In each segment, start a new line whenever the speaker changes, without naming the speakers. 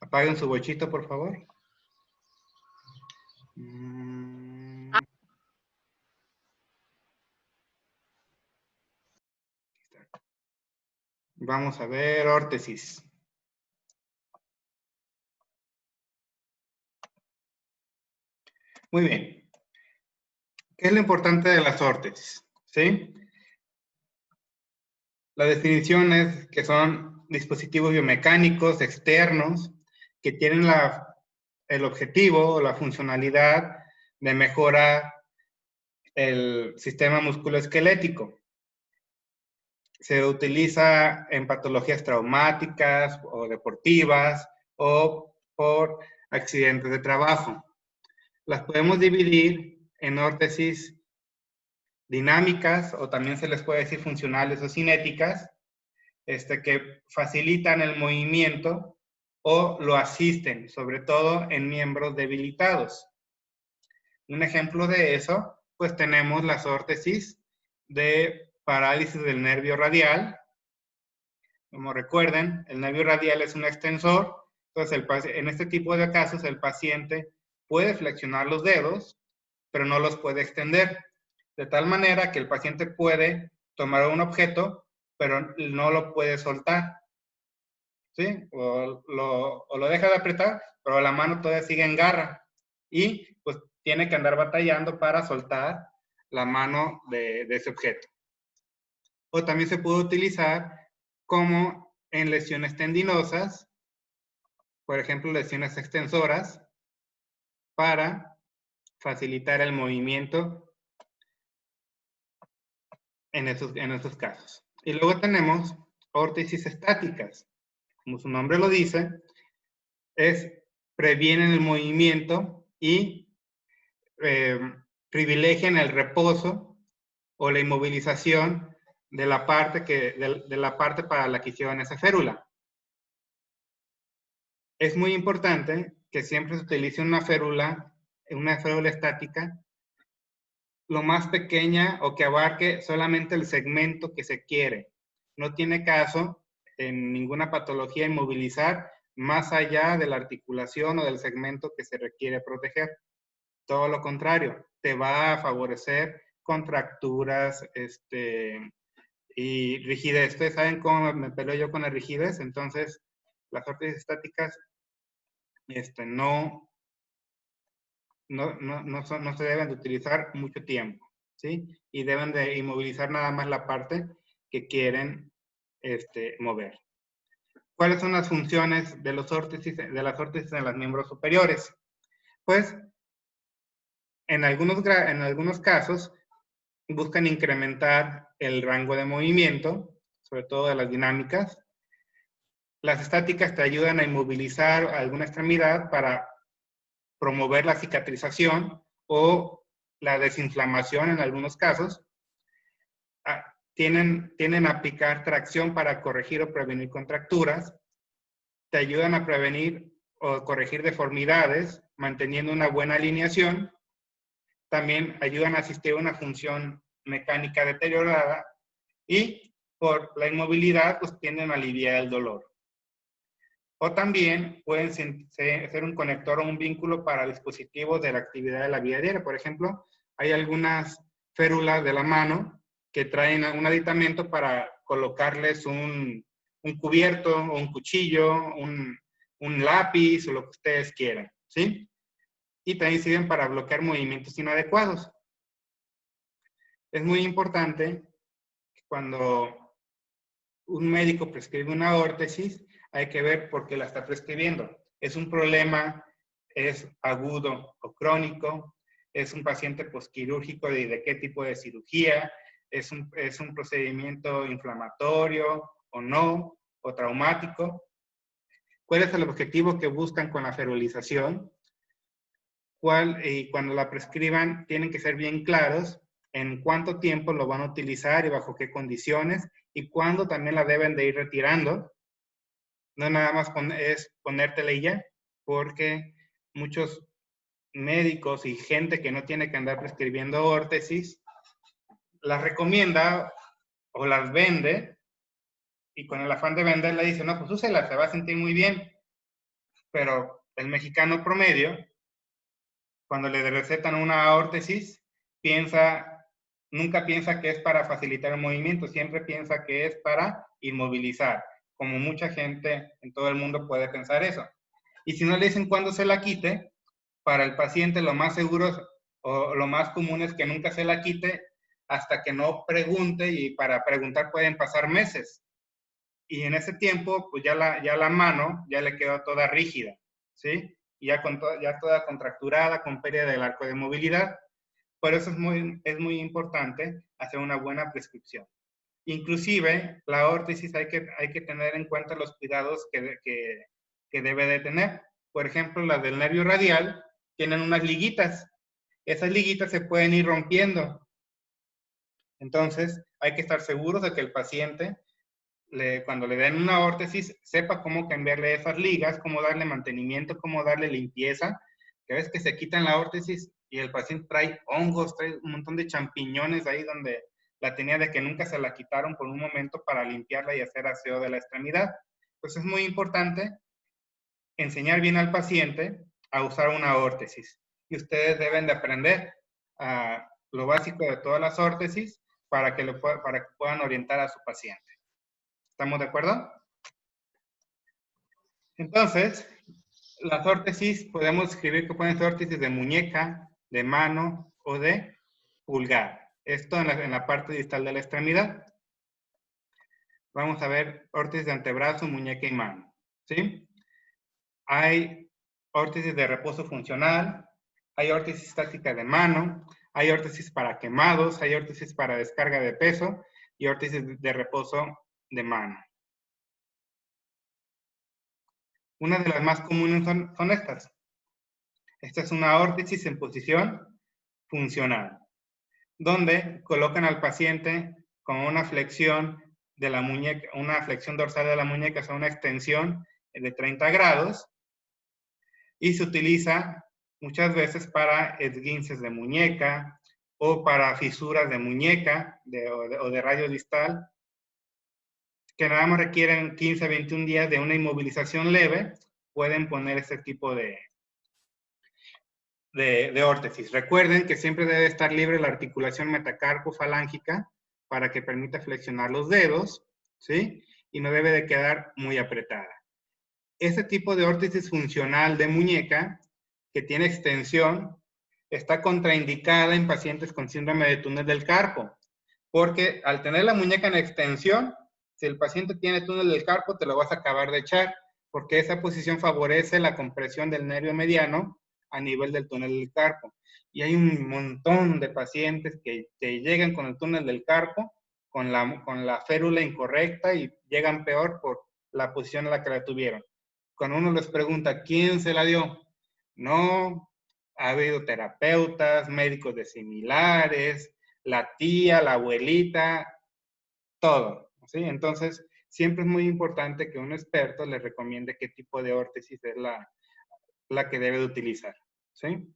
Apaguen su bochito, por favor. Vamos a ver órtesis. Muy bien. ¿Qué es lo importante de las órtesis? ¿Sí? La definición es que son dispositivos biomecánicos externos que tienen el objetivo o la funcionalidad de mejorar el sistema musculoesquelético. Se utiliza en patologías traumáticas o deportivas o por accidentes de trabajo. Las podemos dividir en órtesis dinámicas o también se les puede decir funcionales o cinéticas, que facilitan el movimiento o lo asisten, sobre todo en miembros debilitados. Un ejemplo de eso, pues tenemos las órtesis de parálisis del nervio radial. Como recuerden, el nervio radial es un extensor, entonces en este tipo de casos el paciente puede flexionar los dedos, pero no los puede extender, de tal manera que el paciente puede tomar un objeto, pero no lo puede soltar, ¿sí? O lo deja de apretar, pero la mano todavía sigue en garra y pues tiene que andar batallando para soltar la mano de ese objeto. O también se puede utilizar como en lesiones tendinosas, por ejemplo, lesiones extensoras, para facilitar el movimiento en esos casos. Y luego tenemos órtesis estáticas. Como su nombre lo dice, previenen el movimiento y privilegian el reposo o la inmovilización de la parte para la que hicieron esa férula. Es muy importante que siempre se utilice una férula estática lo más pequeña o que abarque solamente el segmento que se quiere. No tiene caso en ninguna patología inmovilizar más allá de la articulación o del segmento que se requiere proteger. Todo lo contrario, te va a favorecer contracturas y rigidez. ¿Ustedes saben cómo me peleo yo con la rigidez? Entonces, las órtesis estáticas no se deben de utilizar mucho tiempo, ¿sí? Y deben de inmovilizar nada más la parte que quieren mover. ¿Cuáles son las funciones de las órtesis en los miembros superiores? Pues, en algunos casos, buscan incrementar el rango de movimiento, sobre todo de las dinámicas. Las estáticas te ayudan a inmovilizar alguna extremidad para promover la cicatrización o la desinflamación en algunos casos. Tienen a aplicar tracción para corregir o prevenir contracturas. Te ayudan a prevenir o corregir deformidades, manteniendo una buena alineación. También ayudan a asistir a una función mecánica deteriorada y por la inmovilidad pues tienden a aliviar el dolor. O también pueden ser un conector o un vínculo para dispositivos de la actividad de la vida diaria. Por ejemplo, hay algunas férulas de la mano que traen un aditamento para colocarles un cubierto o un cuchillo, un lápiz o lo que ustedes quieran, ¿sí? Y también sirven para bloquear movimientos inadecuados. Es muy importante que cuando un médico prescribe una órtesis, hay que ver por qué la está prescribiendo. ¿Es un problema, es agudo o crónico? ¿Es un paciente posquirúrgico de qué tipo de cirugía? ¿Es un procedimiento inflamatorio o no? ¿O traumático? ¿Cuál es el objetivo que buscan con la ferulización? Y cuando la prescriban, tienen que ser bien claros en cuánto tiempo lo van a utilizar y bajo qué condiciones y cuándo también la deben de ir retirando. No nada más es ponértela y ya, porque muchos médicos y gente que no tiene que andar prescribiendo órtesis, las recomienda o las vende y con el afán de venderla dice, no, pues úsela, se va a sentir muy bien. pero el mexicano promedio, cuando le recetan una aórtesis, nunca piensa que es para facilitar el movimiento, siempre piensa que es para inmovilizar, como mucha gente en todo el mundo puede pensar eso. Y si no le dicen cuándo se la quite, para el paciente lo más seguro o lo más común es que nunca se la quite hasta que no pregunte, y para preguntar pueden pasar meses. Y en ese tiempo, pues ya la mano ya le quedó toda rígida, ¿sí? Ya toda contracturada, con pérdida del arco de movilidad. Por eso es muy importante hacer una buena prescripción. Inclusive, la órtesis hay que tener en cuenta los cuidados que debe de tener. Por ejemplo, las del nervio radial tienen unas liguitas. Esas liguitas se pueden ir rompiendo. Entonces, hay que estar seguros de que el paciente, cuando le den una órtesis, sepa cómo cambiarle esas ligas, cómo darle mantenimiento, cómo darle limpieza. Que ves que se quitan la órtesis y el paciente trae hongos, trae un montón de champiñones ahí donde la tenía, de que nunca se la quitaron por un momento para limpiarla y hacer aseo de la extremidad. Pues es muy importante enseñar bien al paciente a usar una órtesis. Y ustedes deben de aprender lo básico de todas las órtesis para que puedan orientar a su paciente. ¿Estamos de acuerdo? Entonces, las órtesis, podemos escribir que pueden ser órtesis de muñeca, de mano o de pulgar. Esto en la parte distal de la extremidad. Vamos a ver órtesis de antebrazo, muñeca y mano. ¿Sí? Hay órtesis de reposo funcional, hay órtesis estática de mano, hay órtesis para quemados, hay órtesis para descarga de peso y órtesis de reposo de mano. Una de las más comunes son estas. Esta es una órtesis en posición funcional, donde colocan al paciente con una flexión de la muñeca, una flexión dorsal de la muñeca, o sea, una extensión de 30 grados, y se utiliza muchas veces para esguinces de muñeca o para fisuras de muñeca o de radio distal, que nada más requieren 15 a 21 días de una inmovilización leve. Pueden poner este tipo de órtesis. Recuerden que siempre debe estar libre la articulación metacarpo-falángica para que permita flexionar los dedos, ¿sí? Y no debe de quedar muy apretada. Este tipo de órtesis funcional de muñeca, que tiene extensión, está contraindicada en pacientes con síndrome de túnel del carpo, porque al tener la muñeca en extensión, si el paciente tiene túnel del carpo, te lo vas a acabar de echar, porque esa posición favorece la compresión del nervio mediano a nivel del túnel del carpo. Y hay un montón de pacientes que llegan con el túnel del carpo, con la férula incorrecta, y llegan peor por la posición en la que la tuvieron. Cuando uno les pregunta, ¿quién se la dio? No, ha habido terapeutas, médicos de similares, la tía, la abuelita, todo, ¿sí? Entonces, siempre es muy importante que un experto le recomiende qué tipo de órtesis es la que debe de utilizar, ¿sí?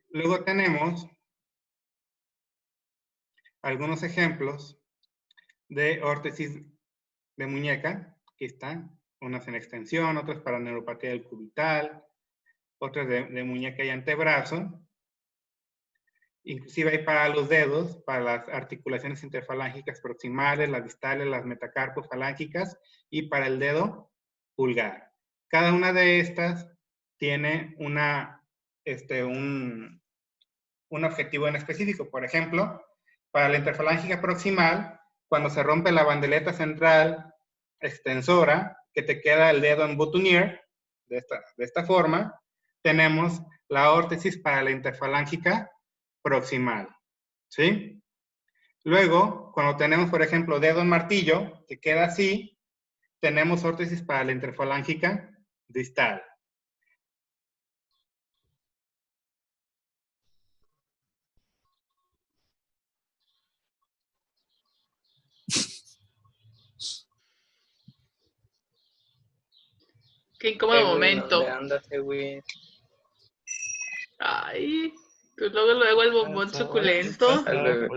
Luego tenemos algunos ejemplos de órtesis de muñeca. Aquí están, unas en extensión, otras para neuropatía del cubital, otras de muñeca y antebrazo. Inclusive hay para los dedos, para las articulaciones interfalángicas proximales, las distales, las metacarpofalángicas, y para el dedo pulgar. Cada una de estas tiene un objetivo en específico. Por ejemplo, para la interfalángica proximal, cuando se rompe la bandeleta central extensora, que te queda el dedo en boutonniere, de esta forma, tenemos la órtesis para la interfalángica proximal, ¿sí? Luego, cuando tenemos, por ejemplo, dedo en martillo, que queda así, tenemos órtesis para la interfalángica distal.
Qué incómodo momento.
¿Dónde andas, güey?
Ay, pues luego el bombón suculento.
Al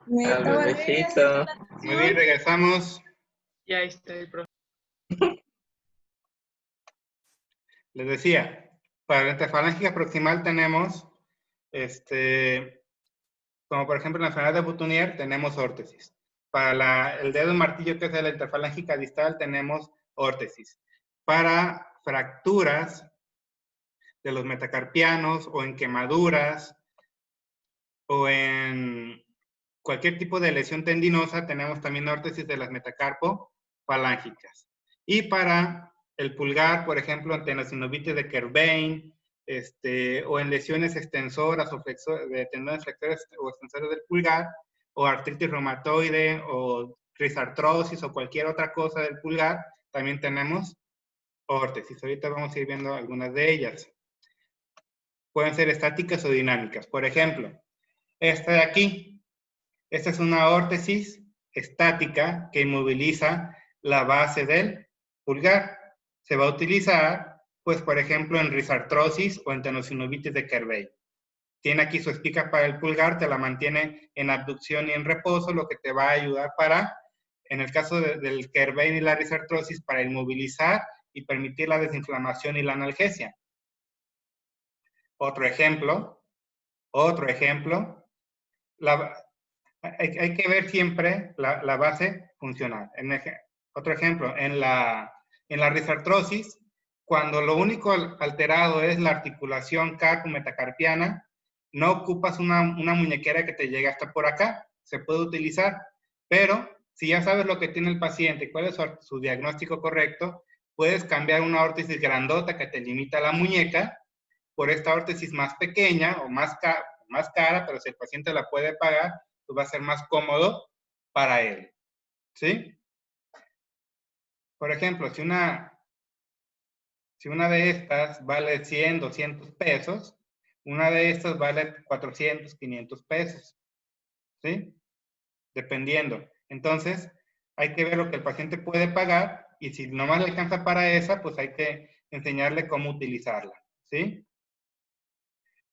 bebecito.
Muy bien, regresamos.
Ya está el profe.
Les decía, para la interfalángica proximal tenemos, como por ejemplo en la enfermedad de Boutonniere, tenemos órtesis. Para el dedo martillo, que es de la interfalángica distal, tenemos órtesis. Para fracturas de los metacarpianos o en quemaduras o en cualquier tipo de lesión tendinosa, tenemos también órtesis de las metacarpofalángicas. Y para el pulgar, por ejemplo, en tenosinovitis de Kerbein, o en lesiones extensoras o de tendones flexores o extensores del pulgar, o artritis reumatoide, o risartrosis, o cualquier otra cosa del pulgar, también tenemos órtesis. Ahorita vamos a ir viendo algunas de ellas. Pueden ser estáticas o dinámicas. Por ejemplo, esta de aquí. Esta es una órtesis estática que inmoviliza la base del pulgar. Se va a utilizar, pues, por ejemplo, en risartrosis o en tenosinovitis de Kerbein. Tiene aquí su espica para el pulgar, te la mantiene en abducción y en reposo, lo que te va a ayudar para, en el caso del Kerbein y la risartrosis, para inmovilizar y permitir la desinflamación y la analgesia. Otro ejemplo, hay que ver siempre la base funcional. Otro ejemplo, en la risartrosis, cuando lo único alterado es la articulación carpo-metacarpiana, no ocupas una muñequera que te llegue hasta por acá. Se puede utilizar, pero si ya sabes lo que tiene el paciente y cuál es su diagnóstico correcto, puedes cambiar una órtesis grandota que te limita la muñeca por esta órtesis más pequeña o más cara, pero si el paciente la puede pagar, pues va a ser más cómodo para él. ¿Sí? Por ejemplo, si una de estas vale 100, 200 pesos, una de estas vale 400, 500 pesos. ¿Sí? Dependiendo. Entonces, hay que ver lo que el paciente puede pagar y si nomás le alcanza para esa, pues hay que enseñarle cómo utilizarla. ¿Sí?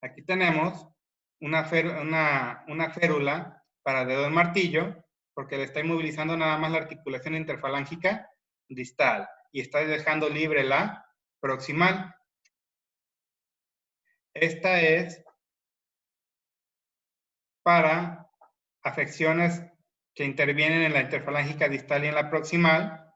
Aquí tenemos una férula para dedo del martillo, porque le está inmovilizando nada más la articulación interfalángica distal y está dejando libre la proximal. Esta es para afecciones que intervienen en la interfalángica distal y en la proximal,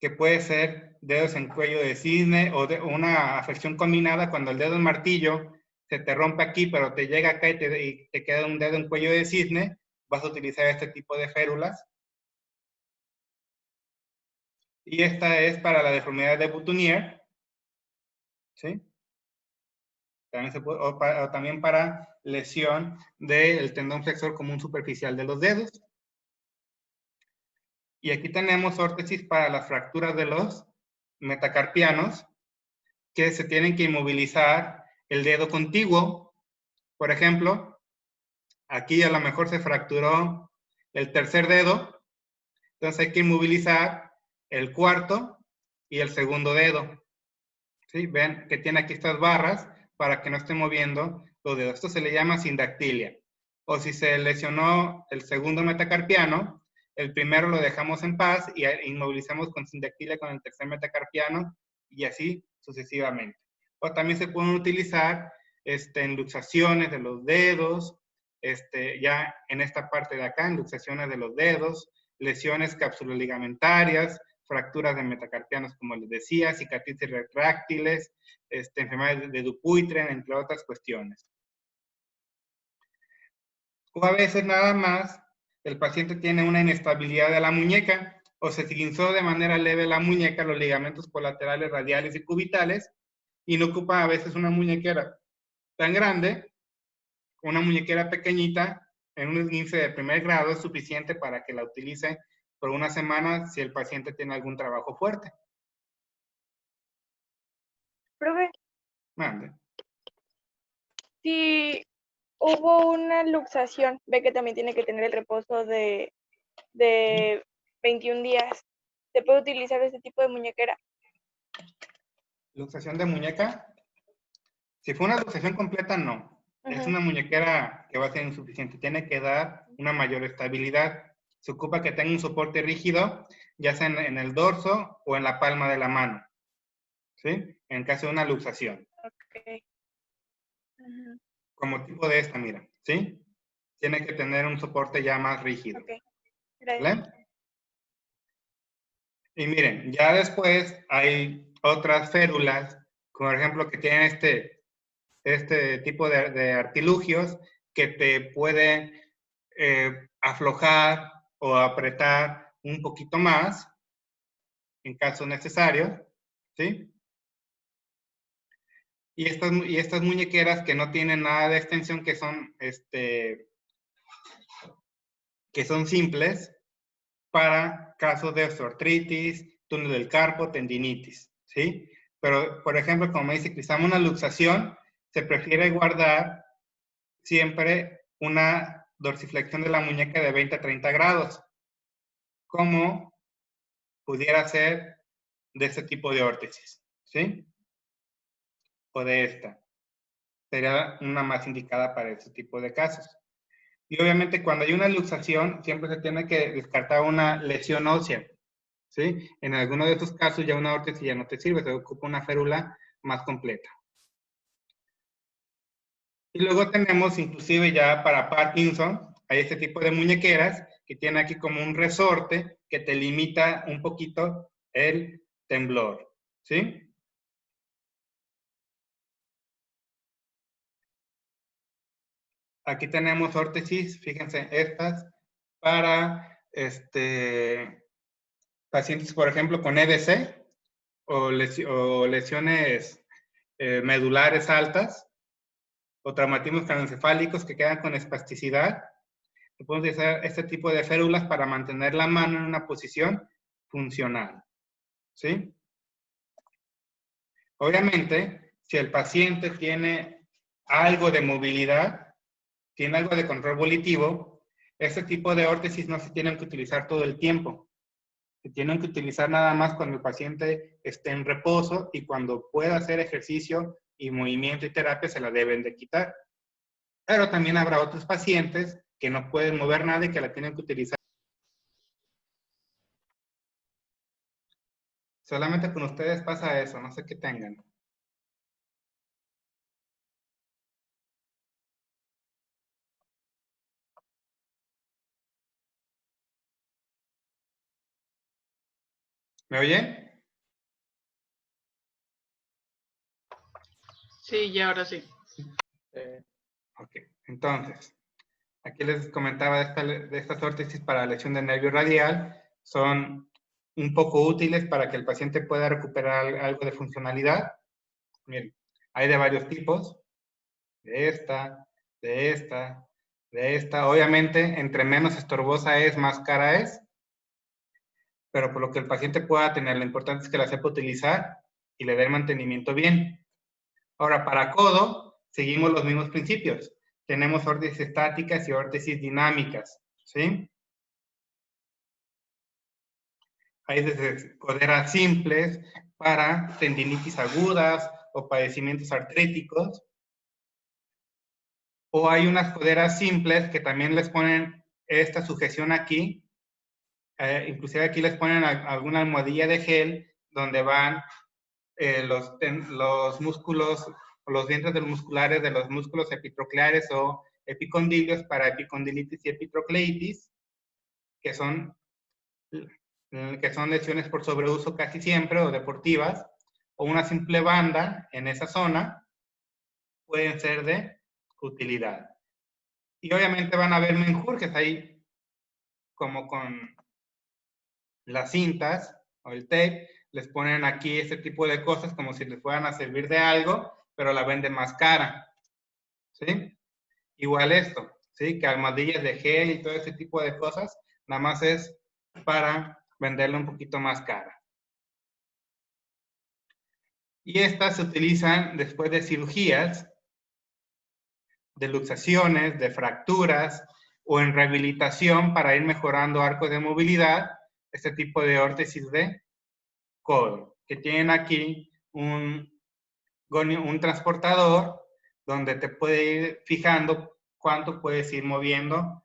que puede ser dedos en cuello de cisne o una afección combinada cuando el dedo en martillo se te rompe aquí, pero te llega acá y te queda un dedo en cuello de cisne, vas a utilizar este tipo de férulas. Y esta es para la deformidad de Boutonniere, ¿sí? También o también para lesión del tendón flexor común superficial de los dedos. Y aquí tenemos órtesis para las fracturas de los metacarpianos, que se tienen que inmovilizar el dedo contiguo. Por ejemplo, aquí a lo mejor se fracturó el tercer dedo, entonces hay que inmovilizar el cuarto y el segundo dedo. ¿Sí? Ven que tiene aquí estas barras para que no esté moviendo los dedos. Esto se le llama sindactilia. O si se lesionó el segundo metacarpiano, el primero lo dejamos en paz y inmovilizamos con sindactilia con el tercer metacarpiano y así sucesivamente. O también se pueden utilizar en luxaciones de los dedos, ya en esta parte de acá, en luxaciones de los dedos, lesiones capsuloligamentarias, fracturas de metacarpianos, como les decía, cicatrices retráctiles, enfermedades de Dupuytren, entre otras cuestiones. O a veces nada más el paciente tiene una inestabilidad de la muñeca o se esguinzó de manera leve la muñeca, los ligamentos colaterales radiales y cubitales, y no ocupa a veces una muñequera tan grande, una muñequera pequeñita en un esguince de primer grado es suficiente para que la utilice por una semana si el paciente tiene algún trabajo fuerte.
Profe,
Mande.
si hubo una luxación, ve que también tiene que tener el reposo de 21 días. ¿Se puede utilizar este tipo de muñequera?
¿Luxación de muñeca? Si fue una luxación completa, no. Es una muñequera que va a ser insuficiente. Tiene que dar una mayor estabilidad. Se ocupa que tenga un soporte rígido, ya sea en el dorso o en la palma de la mano, ¿sí? En caso de una luxación.
Ok. Ujú.
Como tipo de esta, mira, ¿sí? Tiene que tener un soporte ya más rígido,
Ok. Gracias.
¿vale? Y miren, ya después hay otras férulas, como por ejemplo que tienen este tipo de artilugios que te pueden aflojar o apretar un poquito más en caso necesario, ¿sí? Y estas muñequeras que no tienen nada de extensión, que son simples para casos de osteoartritis, túnel del carpo, tendinitis, ¿sí? Pero, por ejemplo, como me dice Crisama, una luxación, se prefiere guardar siempre una dorsiflexión de la muñeca de 20 a 30 grados, como pudiera ser de este tipo de órtesis, ¿sí? O de esta. Sería una más indicada para este tipo de casos. Y obviamente cuando hay una luxación, siempre se tiene que descartar una lesión ósea, ¿sí? En alguno de estos casos ya una órtesis ya no te sirve, se ocupa una férula más completa. Y luego tenemos inclusive ya para Parkinson, hay este tipo de muñequeras que tiene aquí como un resorte que te limita un poquito el temblor, ¿sí? Aquí tenemos órtesis, fíjense, estas para pacientes, por ejemplo, con EBC o lesiones medulares altas o traumatismos craneoencefálicos que quedan con espasticidad. Podemos utilizar este tipo de férulas para mantener la mano en una posición funcional, ¿sí? Obviamente, si el paciente tiene algo de movilidad, tiene algo de control volitivo, este tipo de órtesis no se tienen que utilizar todo el tiempo. Se tienen que utilizar nada más cuando el paciente esté en reposo y cuando pueda hacer ejercicio y movimiento y terapia se la deben de quitar. Pero también habrá otros pacientes que no pueden mover nada y que la tienen que utilizar. Solamente con ustedes pasa eso, no sé qué tengan. ¿Me oyen?
Sí, ya ahora sí.
Ok, entonces, aquí les comentaba de estas órtesis para lesión del nervio radial. Son un poco útiles para que el paciente pueda recuperar algo de funcionalidad. Miren, hay de varios tipos. De esta, de esta, de esta. Obviamente, entre menos estorbosa es, más cara es. Pero por lo que el paciente pueda tener, lo importante es que la sepa utilizar y le dé el mantenimiento bien. Ahora, para codo, seguimos los mismos principios. Tenemos órtesis estáticas y órtesis dinámicas, ¿sí? Hay desde coderas simples para tendinitis agudas o padecimientos artríticos. O hay unas coderas simples que también les ponen esta sujeción aquí. Inclusive aquí les ponen alguna almohadilla de gel donde van los músculos, los vientres musculares de los músculos epitrocleares o epicondilios para epicondilitis y epitrocleitis, que son lesiones por sobreuso casi siempre o deportivas, o una simple banda en esa zona, pueden ser de utilidad. Y obviamente van a haber menjurjes ahí, como con las cintas o el tape, les ponen aquí este tipo de cosas como si les fueran a servir de algo, pero la venden más cara, ¿sí? Igual esto, ¿sí? Que almohadillas de gel y todo ese tipo de cosas, nada más es para venderla un poquito más cara. Y estas se utilizan después de cirugías, de luxaciones, de fracturas o en rehabilitación para ir mejorando arcos de movilidad, este tipo de órtesis de codo, que tienen aquí un transportador donde te puede ir fijando cuánto puedes ir moviendo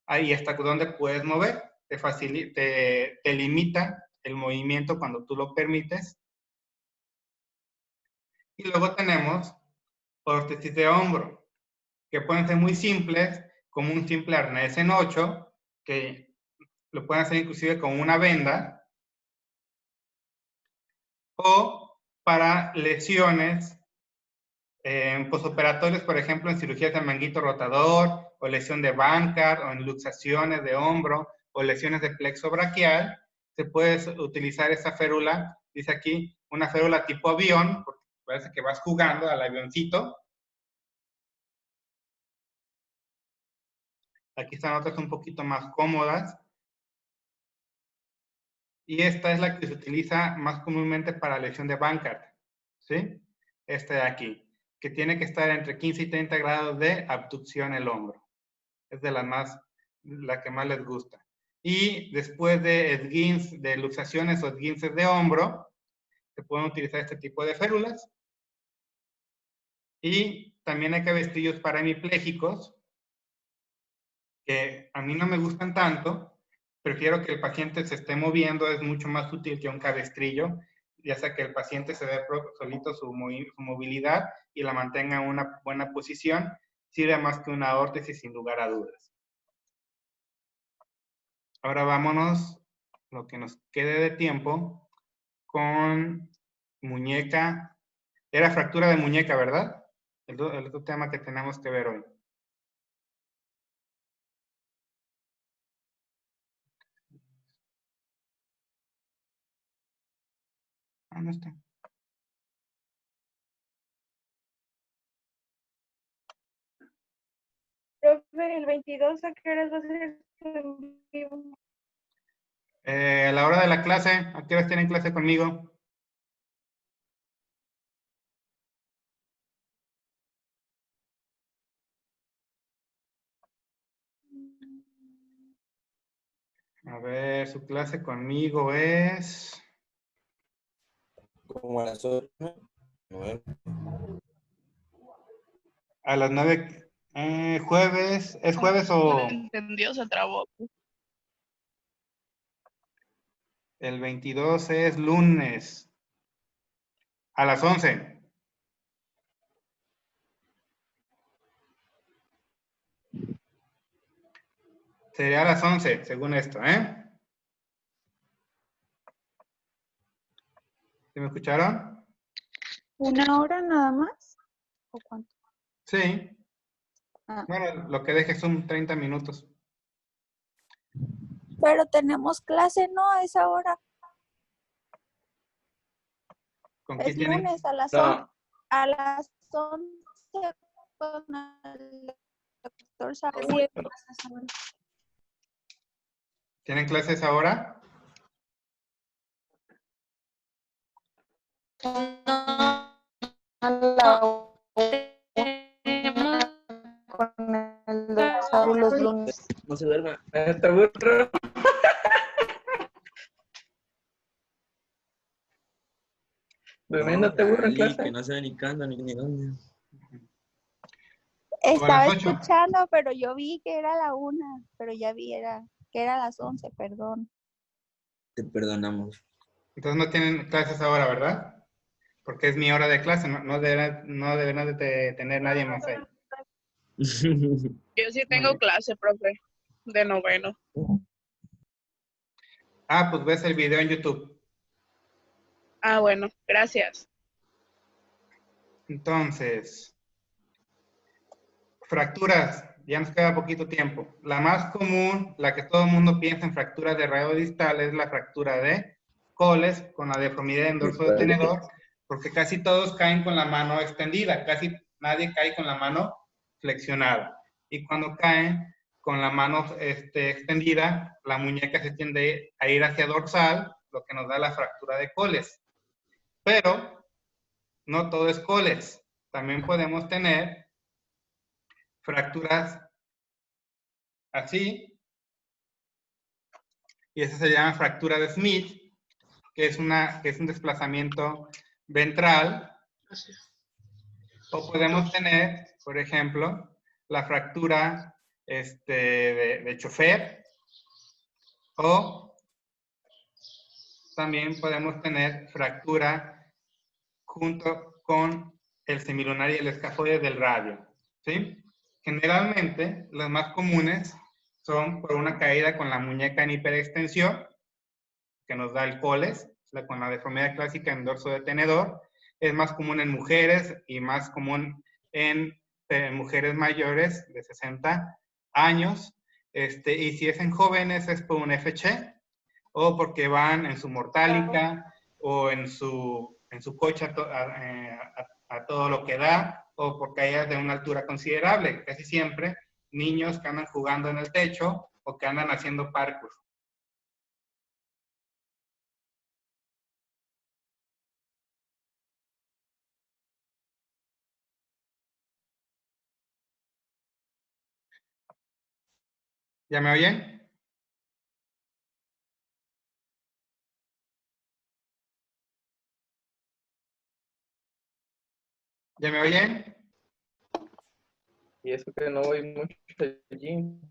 ahí hasta dónde puedes mover. Te limita el movimiento cuando tú lo permites. Y luego tenemos prótesis de hombro, que pueden ser muy simples, como un simple arnés en 8, que lo pueden hacer inclusive con una venda, o para lesiones posoperatorios, por ejemplo, en cirugías de manguito rotador, o lesión de Bankart, o en luxaciones de hombro, o lesiones de plexo braquial, se puede utilizar esa férula, dice aquí, una férula tipo avión, porque parece que vas jugando al avioncito. Aquí están otras un poquito más cómodas. Y esta es la que se utiliza más comúnmente para lesión de Bankart, ¿sí? Esta de aquí, que tiene que estar entre 15 y 30 grados de abducción el hombro. Es de la que más les gusta. Y después de esguinces, de luxaciones o esguinces de hombro, se pueden utilizar este tipo de férulas. Y también hay cabestrillos para hemipléjicos, que a mí no me gustan tanto. Prefiero que el paciente se esté moviendo, es mucho más útil que un cabestrillo, ya sea que el paciente se dé solito su movilidad y la mantenga en una buena posición, sirve más que una órtesis sin lugar a dudas. Ahora vámonos, lo que nos quede de tiempo, con muñeca. Era fractura de muñeca, ¿verdad? El otro tema que tenemos que ver hoy. Ah, no está.
Profe, el 22, ¿a qué horas va a ser su en vivo?
A la hora de la clase, ¿a qué horas tienen clase conmigo? A ver, su clase conmigo es...
Como a las 8, 9.
A las 9, jueves, ¿es jueves o...?
No entendió, se trabó.
El 22 es lunes. A las 11. Sería a las 11, según esto, ¿eh? ¿Sí me escucharon?
¿Una hora nada más? ¿O cuánto?
Sí.
Ah.
Bueno, lo que deje son 30 minutos.
Pero tenemos clase, ¿no? A esa hora.
¿Con
Es
quién tienen?
lunes a las
No.
11. A las 11 con el doctor Saúl.
¿Tienen clases ahora?
A la 1 con el doctor Saúl los lunes.
No se duerma. Está burro. Durmiendo te burro en clase.
Que no sé ni cuándo ni dónde.
Estaba
8.
escuchando, pero yo vi que era la 1, pero ya vi que era las 11, perdón.
Te perdonamos.
Entonces no tienen clases ahora, ¿verdad? Porque es mi hora de clase, no deberán de tener nadie más ahí.
Yo sí tengo clase, profe, de noveno.
Ah, pues ves el video en YouTube.
Ah, bueno, gracias.
Entonces, fracturas, ya nos queda poquito tiempo. La más común, la que todo el mundo piensa en fracturas de radio distal, es la fractura de Coles con la deformidad en dorso de tenedor, porque casi todos caen con la mano extendida, casi nadie cae con la mano flexionada. Y cuando caen con la mano extendida, la muñeca se tiende a ir hacia dorsal, lo que nos da la fractura de Coles. Pero no todo es Coles. También podemos tener fracturas así, y esa se llama fractura de Smith, que es un desplazamiento ventral. O podemos tener, por ejemplo, la fractura de chofer, o también podemos tener fractura junto con el semilunar y el escafoide del radio, ¿sí? Generalmente, los más comunes son por una caída con la muñeca en hiperextensión, que nos da el coles, con la deformidad clásica en dorso de tenedor. Es más común en mujeres y más común en mujeres mayores de 60 años. Y si es en jóvenes es por un FC, o porque van en su mortálica, o en su coche a todo lo que da, o por caídas de una altura considerable. Casi siempre niños que andan jugando en el techo o que andan haciendo parkour. ¿Ya me oyen? ¿Ya me oyen?
Y eso que no voy mucho allí.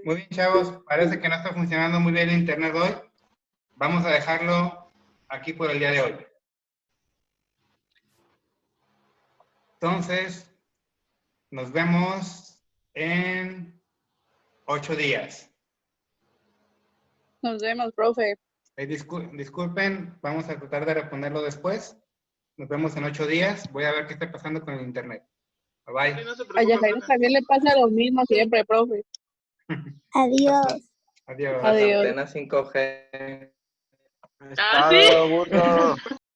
Muy bien, chavos. Parece que no está funcionando muy bien el internet hoy. Vamos a dejarlo aquí por el día de hoy. Entonces, nos vemos en 8 días.
Nos vemos, profe.
Disculpen, vamos a tratar de responderlo después. Nos vemos en 8 días. Voy a ver qué está pasando con el internet. Bye bye.
A Yajaira también le pasa lo mismo siempre, profe.
Adiós.
Adiós.
Adiós.
Antena 5G.
Ah, sí.
Burro.